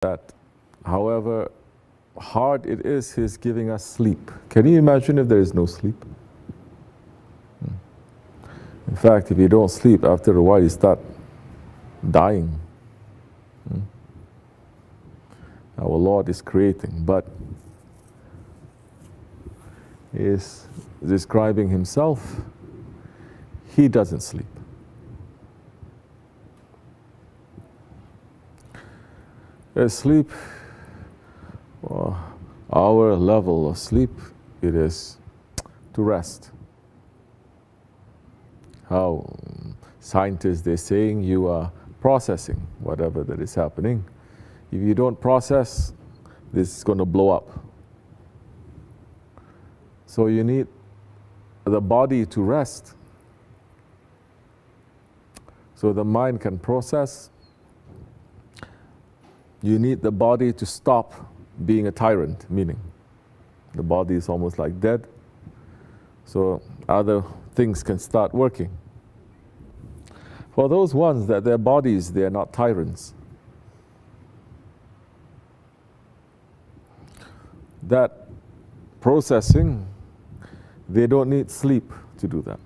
that however hard it is, He's giving us sleep. Can you imagine if there is no sleep? In fact, if you don't sleep, after a while you start dying. Our Lord is creating, but He is describing Himself. He doesn't sleep. Sleep, our level of sleep, it is to rest. How scientists, they're saying you are processing whatever that is happening. If you don't process, this is going to blow up. So you need the body to rest, so the mind can process. You need the body to stop being a tyrant, meaning the body is almost like dead, so other things can start working. For those ones that their bodies, they are not tyrants, that processing, they don't need sleep to do that.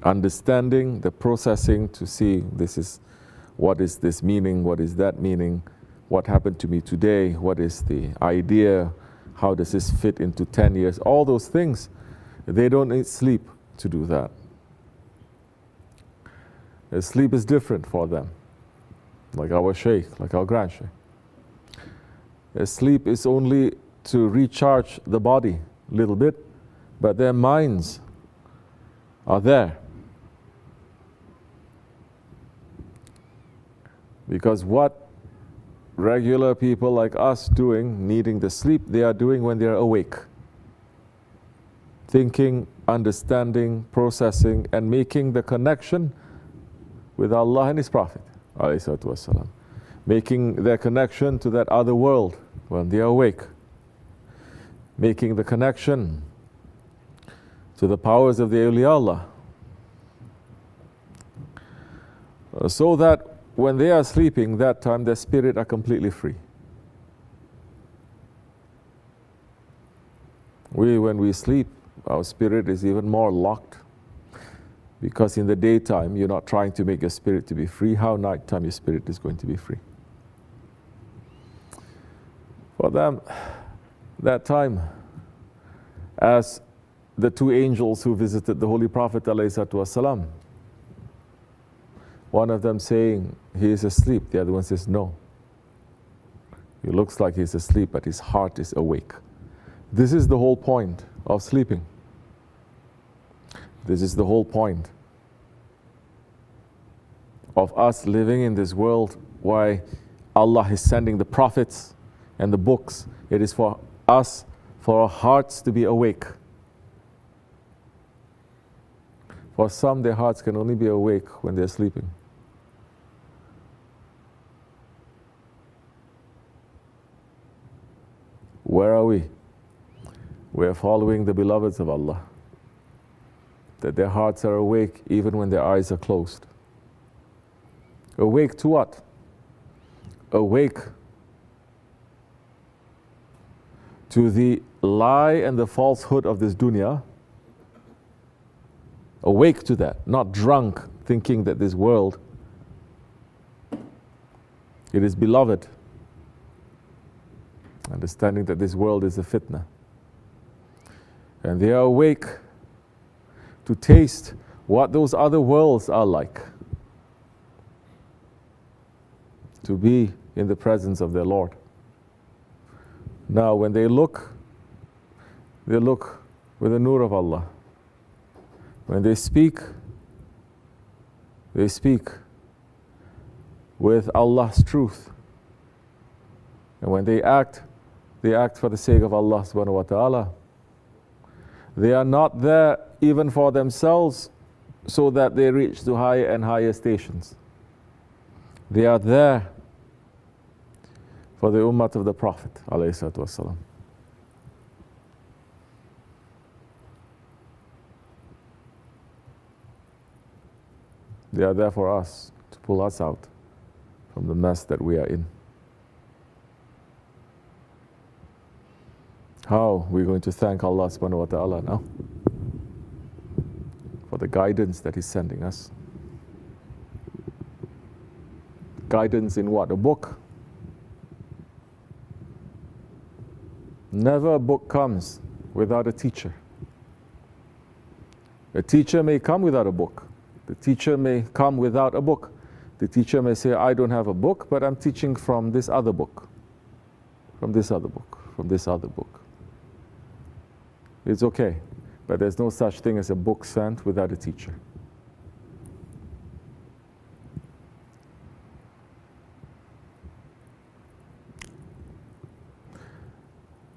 Understanding the processing to see this is, what is this meaning, what is that meaning, what happened to me today, what is the idea, how does this fit into 10 years, all those things, they don't need sleep to do that. Sleep is different for them, like our sheikh, like our grand sheikh. Sleep is only to recharge the body a little bit, but their minds are there. Because what regular people like us doing, needing the sleep, they are doing when they are awake. Thinking, understanding, processing, and making the connection with Allah and His Prophet, making their connection to that other world when they are awake. Making the connection to the powers of the awliya Allah. So that when they are sleeping, that time their spirit are completely free. When we sleep, our spirit is even more locked, because in the daytime you're not trying to make your spirit to be free. How nighttime your spirit is going to be free? For them, that time, as the two angels who visited the Holy Prophet ﷺ, one of them saying he is asleep, the other one says no. He looks like he's asleep, but his heart is awake. This is the whole point of sleeping. This is the whole point of us living in this world, why Allah is sending the prophets and the books. It is for us, for our hearts to be awake. For some, their hearts can only be awake when they're sleeping. Where are we? We are following the beloveds of Allah, that their hearts are awake even when their eyes are closed. Awake to what? Awake to the lie and the falsehood of this dunya. Awake to that, not drunk thinking that this world, it is beloved. Understanding that this world is a fitna. And they are awake to taste what those other worlds are like, to be in the presence of their Lord. Now when they look with the nur of Allah. When they speak with Allah's truth. And when they act for the sake of Allah subhanahu wa ta'ala. They are not there even for themselves so that they reach to higher and higher stations. They are there for the ummah of the Prophet alayhi salatu wasalam. They are there for us, to pull us out from the mess that we are in. How are we going to thank Allah subhanahu wa ta'ala now for the guidance that He's sending us? Guidance in what? A book. Never a book comes without a teacher. A teacher may come without a book. The teacher may come without a book. The teacher may say, I don't have a book, but I'm teaching from this other book, from this other book, from this other book. It's okay, but there's no such thing as a book sent without a teacher.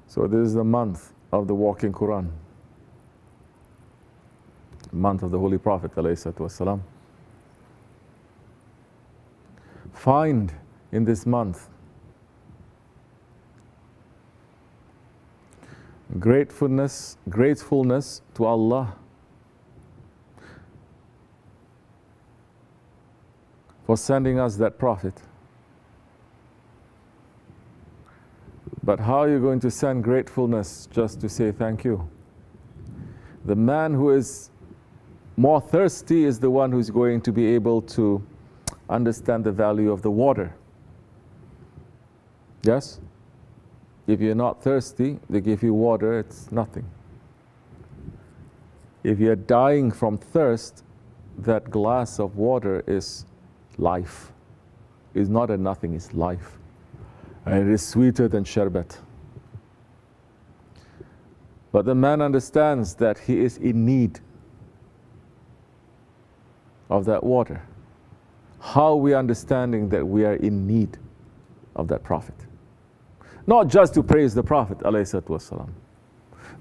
So this is the month of the walking Quran, month of the Holy Prophet ﷺ. Find in this month gratefulness to Allah for sending us that Prophet. But how are you going to send gratefulness just to say thank you? The man who is more thirsty is the one who's going to be able to understand the value of the water. Yes? If you're not thirsty, they give you water, it's nothing. If you're dying from thirst, that glass of water is life. It's not a nothing, it's life. And it is sweeter than sherbet. But the man understands that he is in need of that water. How are we understanding that we are in need of that Prophet? Not just to praise the Prophet ﷺ.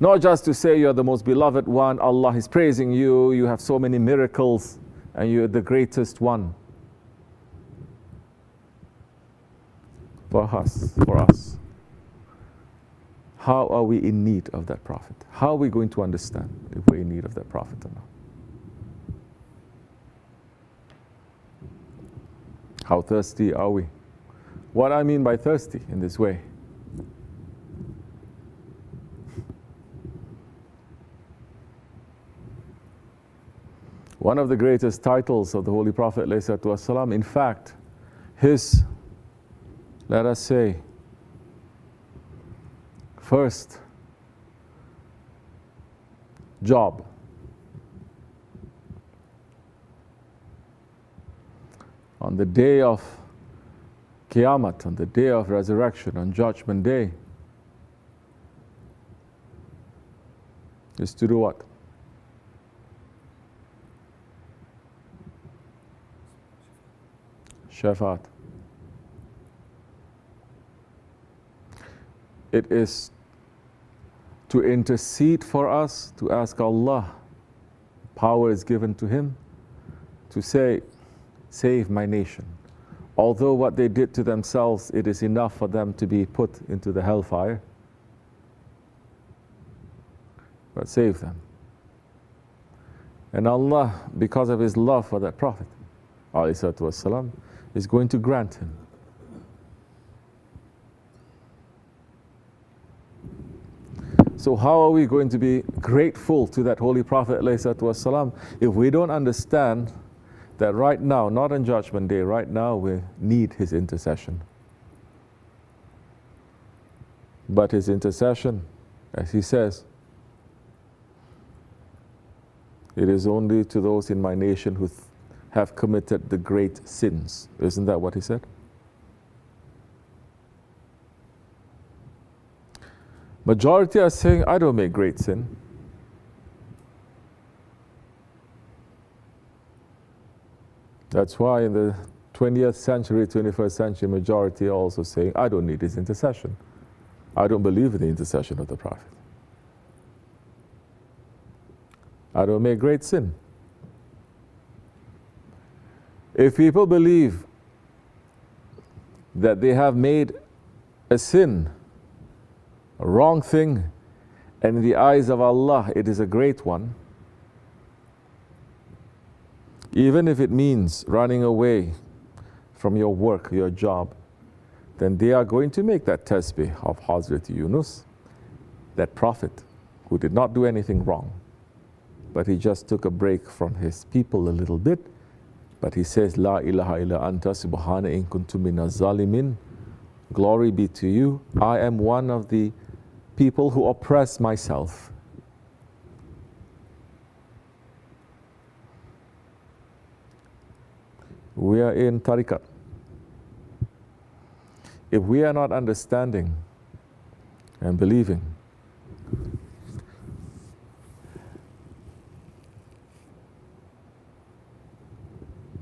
Not just to say you're the most beloved one, Allah is praising you, you have so many miracles, and you're the greatest one. For us. How are we in need of that Prophet? How are we going to understand if we're in need of that Prophet or not? How thirsty are we? What I mean by thirsty in this way? One of the greatest titles of the Holy Prophet ﷺ, in fact, his, let us say, first job on the day of Qiyamah, on the day of resurrection, on Judgment Day, is to do what? Shafaat. It is to intercede for us, to ask Allah, power is given to Him, to say, save my nation. Although what they did to themselves, it is enough for them to be put into the hellfire. But save them. And Allah, because of His love for that Prophet, ﷺ, is going to grant him. So how are we going to be grateful to that Holy Prophet ﷺ if we don't understand that right now, not on Judgment Day, right now we need his intercession. But his intercession, as he says, it is only to those in my nation who have committed the great sins. Isn't that what he said? Majority are saying, I don't make great sin. That's why in the 20th century, 21st century, majority are also saying, I don't need his intercession. I don't believe in the intercession of the Prophet. I don't make great sin. If people believe that they have made a sin, a wrong thing, and in the eyes of Allah it is a great one, even if it means running away from your work, your job, then they are going to make that tasbih of Hazrat Yunus, that prophet who did not do anything wrong, but he just took a break from his people a little bit. But he says, La ilaha illa anta subhana in kuntum minaz zalimin. Glory be to you. I am one of the people who oppress myself. We are in tariqat. If we are not understanding and believing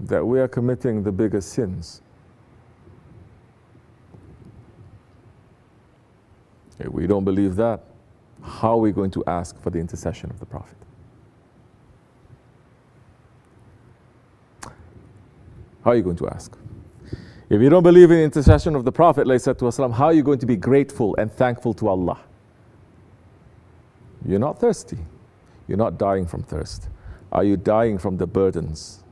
that we are committing the biggest sins, if we don't believe that, how are we going to ask for the intercession of the Prophet? How are you going to ask? If you don't believe in the intercession of the Prophet, how are you going to be grateful and thankful to Allah? You're not thirsty. You're not dying from thirst. Are you dying from the burdens?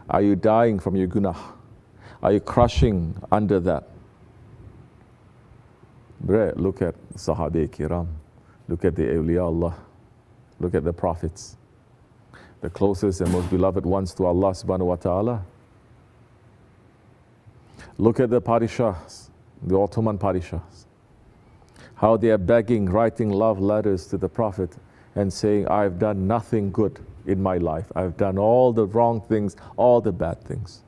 Are you dying from your gunah? Are you crushing under that? Look at Sahabe Kiram. Look at the awliya Allah. Look at the prophets. The closest and most beloved ones to Allah subhanahu wa ta'ala. Look at the Padishahs, the Ottoman Padishahs. How they are begging, writing love letters to the Prophet and saying, I've done nothing good in my life. I've done all the wrong things, all the bad things.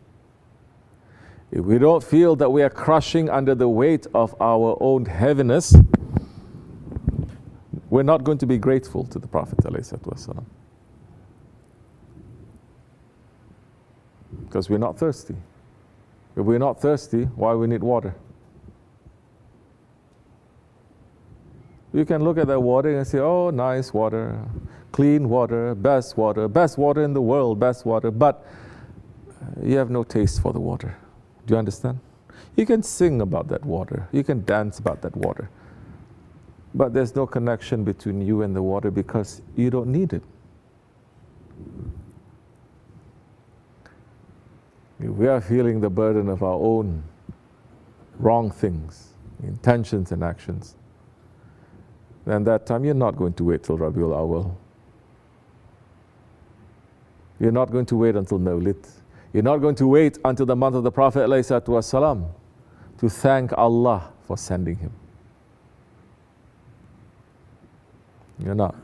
If we don't feel that we are crushing under the weight of our own heaviness, we're not going to be grateful to the Prophet ﷺ. Because we're not thirsty. If we're not thirsty, why we need water? You can look at that water and say, oh, nice water, clean water, best water in the world, best water, but you have no taste for the water. Do you understand? You can sing about that water, you can dance about that water, but there's no connection between you and the water because you don't need it. If we are feeling the burden of our own wrong things, intentions and actions, then that time you're not going to wait till Rabiul Awal. You're not going to wait until Mawlid. You're not going to wait until the month of the Prophet ﷺ to thank Allah for sending him. You're not.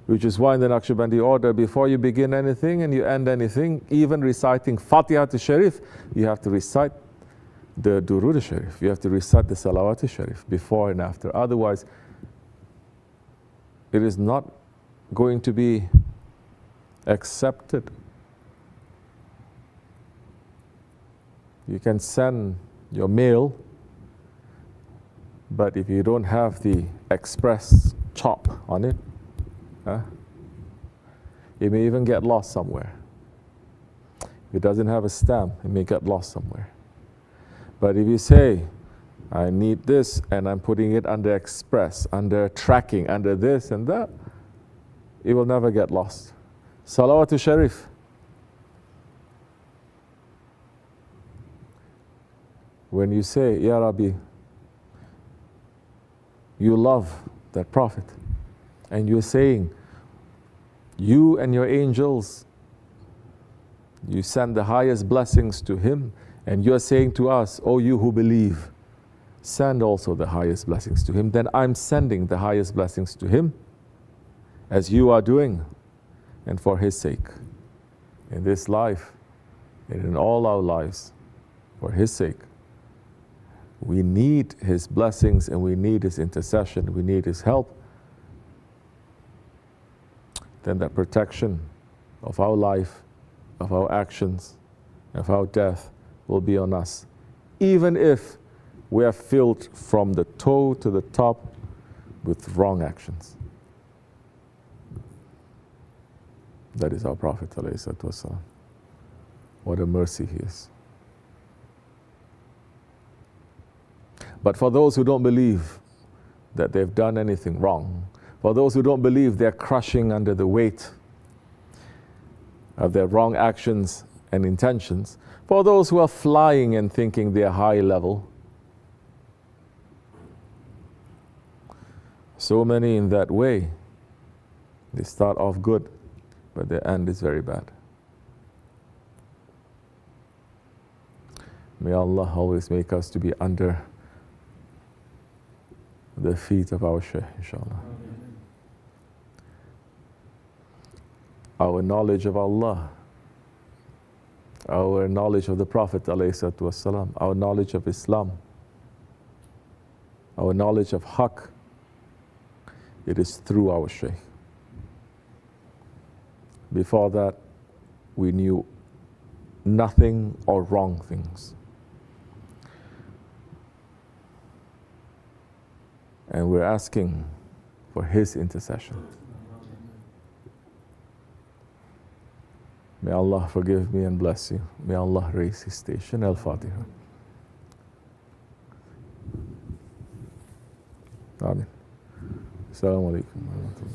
Which is why in the Naqshbandi order, before you begin anything and you end anything, even reciting Fatiha to Sharif, you have to recite the Durud Sharif. You have to recite the Salawat Sharif before and after. Otherwise, it is not going to be accepted. You can send your mail, but if you don't have the express chop on it, it may even get lost somewhere. If it doesn't have a stamp, it may get lost somewhere. But if you say, I need this, and I'm putting it under express, under tracking, under this and that, it will never get lost. Salawat Sharif. When you say, Ya Rabbi, you love that Prophet, and you're saying, you and your angels, you send the highest blessings to him, and you're saying to us, oh, you who believe, send also the highest blessings to him, then I'm sending the highest blessings to him, as you are doing, and for his sake, in this life, and in all our lives, for his sake. We need his blessings and we need his intercession, we need his help. Then that protection of our life, of our actions, of our death will be on us. Even if we are filled from the toe to the top with wrong actions. That is our Prophet ﷺ. What a mercy he is. But for those who don't believe that they've done anything wrong, for those who don't believe they're crushing under the weight of their wrong actions and intentions, For those who are flying and thinking they are high level, so many in that way, they start off good, but their end is very bad. May Allah always make us to be under the feet of our Shaykh, inshallah. Our knowledge of Allah, our knowledge of the Prophet ﷺ, our knowledge of Islam, our knowledge of Haqq, it is through our Shaykh. Before that, we knew nothing or wrong things. And we're asking for his intercession. May Allah forgive me and bless you. May Allah raise his station. Al-Fatiha. Amin. Assalamu alaikum.